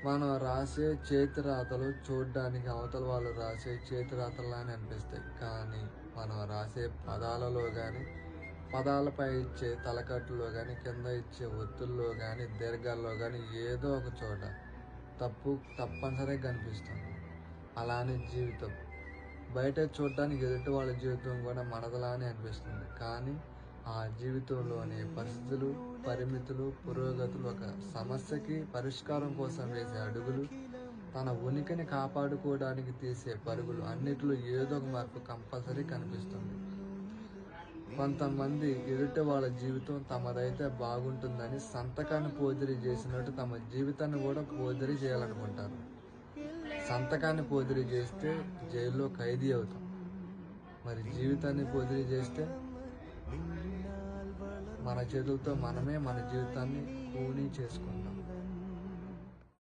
మనం రాసే చేతి రాతలు చూడ్డానికి అవతల వాళ్ళు రాసే చేతి రాతల్లానే అనిపిస్తాయి. కానీ మనం రాసే పదాలలో గానీ, పదాలపై ఇచ్చే తలకట్టులో గానీ, కింద ఇచ్చే ఒత్తుల్లో గానీ, దీర్ఘాల్లో గానీ ఏదో ఒక చోట తప్పనిసరిగా కనిపిస్తుంది. అలానే జీవితం. బయట చూడడానికి ఎదుటి వాళ్ళ జీవితం కూడా మనదిలానే అనిపిస్తుంది. కానీ ఆ జీవితంలోని పరిస్థితులు, పరిమితులు, పురోగతులు, ఒక సమస్యకి పరిష్కారం కోసం వేసే అడుగులు, తన ఉనికిని కాపాడుకోవడానికి తీసే పరుగులు అన్నిట్లో ఏదో ఒక మార్పు కంపల్సరీ కనిపిస్తుంది. కొంతమంది ఎదుటి వాళ్ళ జీవితం తమదైతే బాగుంటుందని సంతకాన్ని పోదిరి చేసినట్టు తమ జీవితాన్ని కూడా పోదిరి చేయాలనుకుంటారు. సంతకాన్ని పోదిరి చేస్తే జైల్లో ఖైదీ అవుతాం. మరి జీవితాన్ని పోదిరి చేస్తే మన చేతులతో మనమే మన జీవితాన్ని కూనీ చేసుకుంటాం.